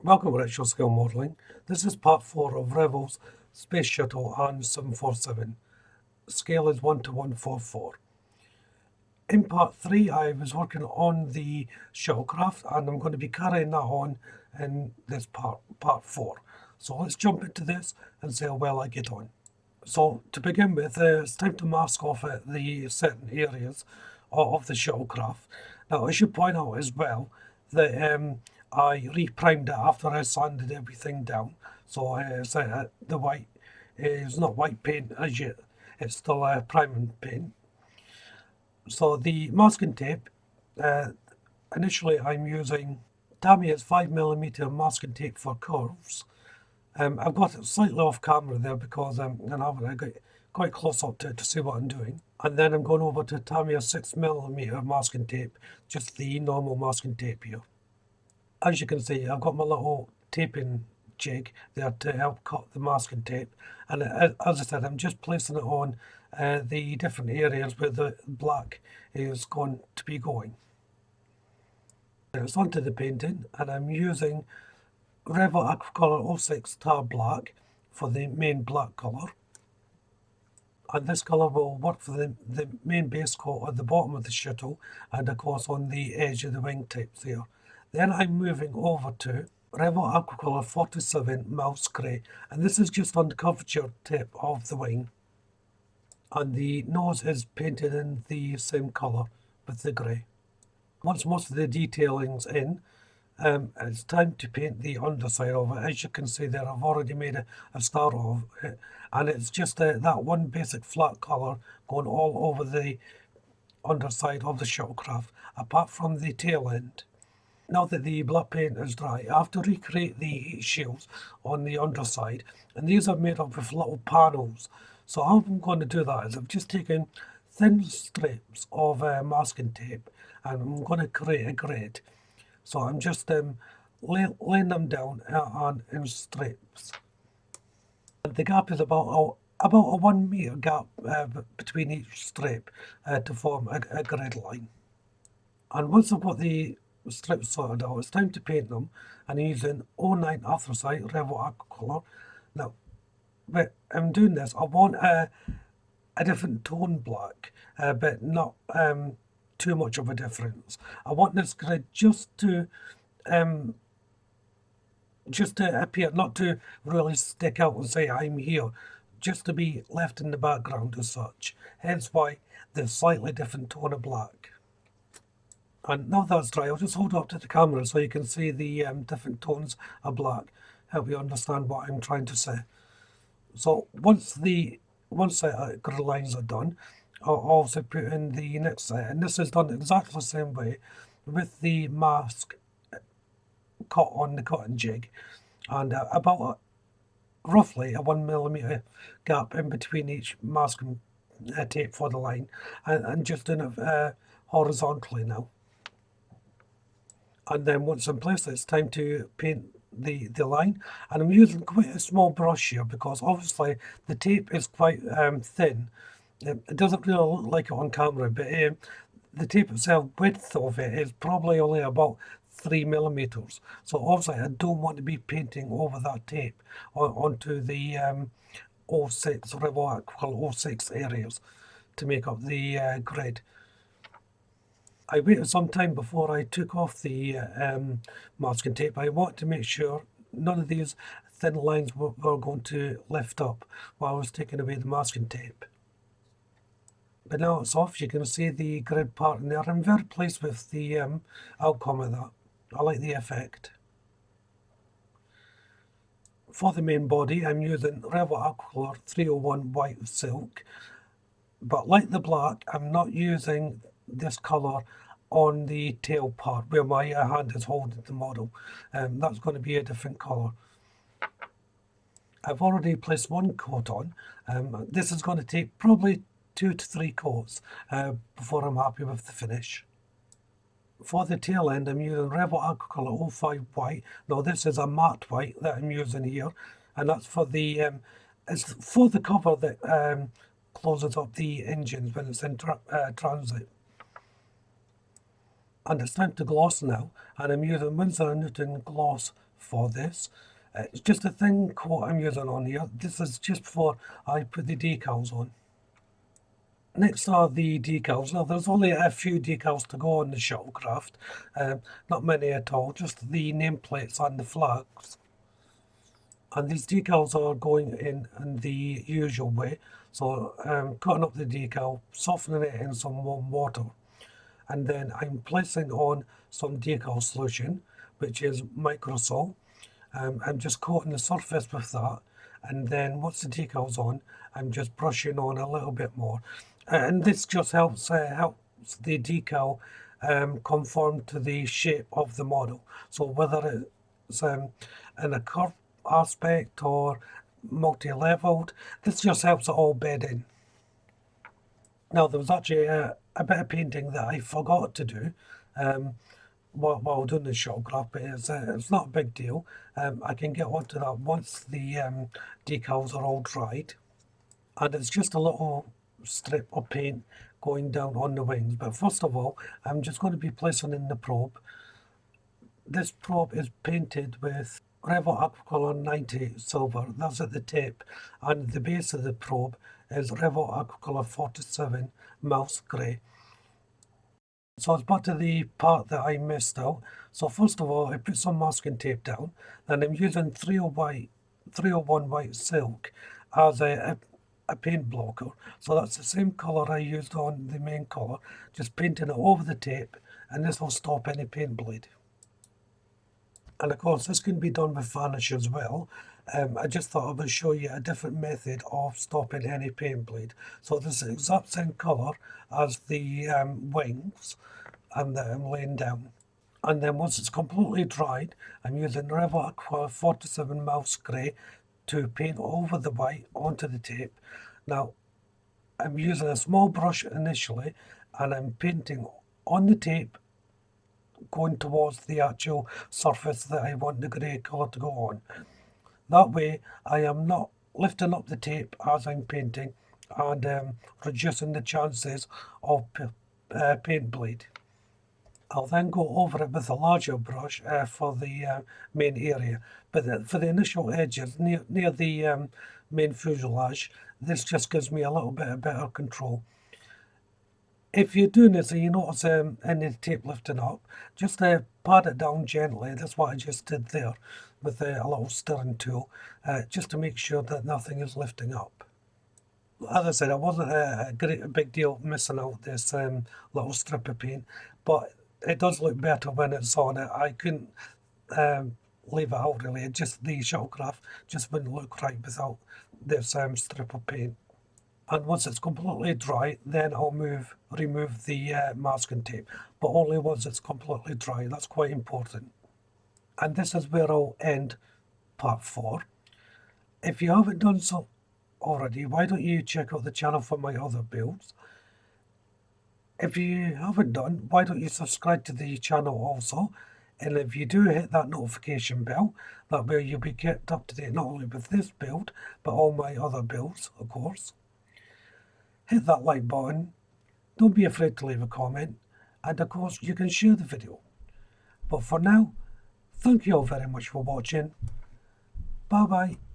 Welcome to Retro Scale Modelling. This is part 4 of Revell's Space Shuttle and 747. Scale is 1 to 144. In part 3 I was working on the shuttlecraft and I'm going to be carrying that on in this part 4. So let's jump into this and see how well I get on. So to begin with, it's time to mask off the certain areas of the shuttlecraft. Now I should point out as well that I reprimed it after I sanded everything down. So the white is not white paint as yet, it's still priming paint. So the masking tape, initially I'm using Tamiya's 5mm masking tape for curves. I've got it slightly off camera there because I'm having to get quite close up to it to see what I'm doing. And then I'm going over to Tamiya's 6mm masking tape, just the normal masking tape here. As you can see, I've got my little taping jig there to help cut the masking tape. And as I said, I'm just placing it on the different areas where the black is going to be going. It's onto the painting, and I'm using Revell Aquacolor 06 Tar Black for the main black colour. And this colour will work for the main base coat at the bottom of the shuttle and of course on the edge of the wing tips there. Then I'm moving over to Revell Aquacolor 47 Mouse Grey, and this is just on the curvature tip of the wing. And the nose is painted in the same colour with the grey. Once most of the detailing's in, it's time to paint the underside of it. As you can see there, I've already made a start of it, and it's just that one basic flat colour going all over the underside of the shuttlecraft, apart from the tail end. Now that the black paint is dry, I have to recreate the heat shields on the underside, and these are made up with little panels. So how I'm going to do that is I've just taken thin strips of masking tape and I'm going to create a grid. So I'm just laying them down in strips. And the gap is about a 1 metre gap between each strip to form a grid line. And once I've got the strips sorted out, it's time to paint them. And I'm using 09 Anthracite Revell Aquacolor. Now, but I'm doing this, I want a different tone black, but not too much of a difference. I want this grid just to appear, not to really stick out and say I'm here, just to be left in the background as such. Hence why there's slightly different tone of black. And now that's dry, I'll just hold it up to the camera so you can see the different tones of black, help you understand what I'm trying to say. So once the grid lines are done, I'll also put in the next set, and this is done exactly the same way with the mask cut on the cutting jig, and about roughly a 1mm gap in between each masking tape for the line, and just doing it horizontally now. And then once in place, it's time to paint the line, and I'm using quite a small brush here because obviously the tape is quite thin. It doesn't really look like it on camera, but the tape itself, width of it is probably only about 3mm. So obviously I don't want to be painting over that tape onto the 06 Revell Aquacolor 06 areas to make up the grid. I waited some time before I took off the masking tape. I wanted to make sure none of these thin lines were going to lift up while I was taking away the masking tape. But now it's off, you can see the grid part in there. I'm very pleased with the outcome of that. I like the effect. For the main body, I'm using Revell Aquacolor 301 White Silk. But like the black, I'm not using this colour on the tail part where my hand is holding the model. That's going to be a different colour. I've already placed one coat on. This is going to take probably 2 to 3 coats before I'm happy with the finish. For the tail end, I'm using Revell Aquacolor 05 White. Now this is a matte white that I'm using here, and that's for the it's for the cover that closes up the engines when it's in transit. And it's time to gloss now, and I'm using Winsor & Newton Gloss for this. It's just a thin coat I'm using on here. This is just before I put the decals on. Next are the decals. Now there's only a few decals to go on the shuttlecraft, not many at all, just the nameplates and the flags. And these decals are going in the usual way. So cutting up the decal, softening it in some warm water, and then I'm placing on some decal solution, which is microsol. I'm just coating the surface with that, and then once the decal's on, I'm just brushing on a little bit more. And this just helps the decal conform to the shape of the model. So whether it's in a curved aspect or multi-leveled, this just helps it all bed in. Now there was actually a bit of painting that I forgot to do while doing the shuttlecraft, but it's not a big deal. I can get onto that once the decals are all dried. And it's just a little strip of paint going down on the wings. But first of all, I'm just going to be placing in the probe. This probe is painted with Revell Aquacolor 90 silver, that's at the tip, and the base of the probe is Revell Aquacolor 47 mouse grey. So it's back to the part that I missed out. So first of all, I put some masking tape down, and I'm using 301 white silk as a paint blocker. So that's the same colour I used on the main colour, just painting it over the tape, and this will stop any paint bleed. And of course this can be done with varnish as well. I just thought I would show you a different method of stopping any paint bleed. So this is the exact same colour as the wings and that I'm laying down. And then once it's completely dried, I'm using Revell Aqua 47 mouse grey to paint over the white onto the tape. Now I'm using a small brush initially, and I'm painting on the tape going towards the actual surface that I want the grey colour to go on. That way I am not lifting up the tape as I'm painting and reducing the chances of paint bleed. I'll then go over it with a larger brush for the main area, but for the initial edges near the main fuselage, this just gives me a little bit of better control. If you're doing this and you notice any tape lifting up, just pat it down gently. That's what I just did there with a little stirring tool, just to make sure that nothing is lifting up. As I said, it wasn't a big deal missing out this little strip of paint, but it does look better when it's on it. I couldn't leave it out really. It just, the shuttlecraft just wouldn't look right without this strip of paint. And once it's completely dry, then I'll remove the masking tape, but only once it's completely dry. That's quite important. And this is where I'll end part 4. If you haven't done so already, why don't you check out the channel for my other builds? If you haven't done, why don't you subscribe to the channel also? And if you do, hit that notification bell. That way you'll be kept up to date not only with this build, but all my other builds, of course. Hit that like button, don't be afraid to leave a comment, and of course you can share the video. But for now, thank you all very much for watching. Bye bye.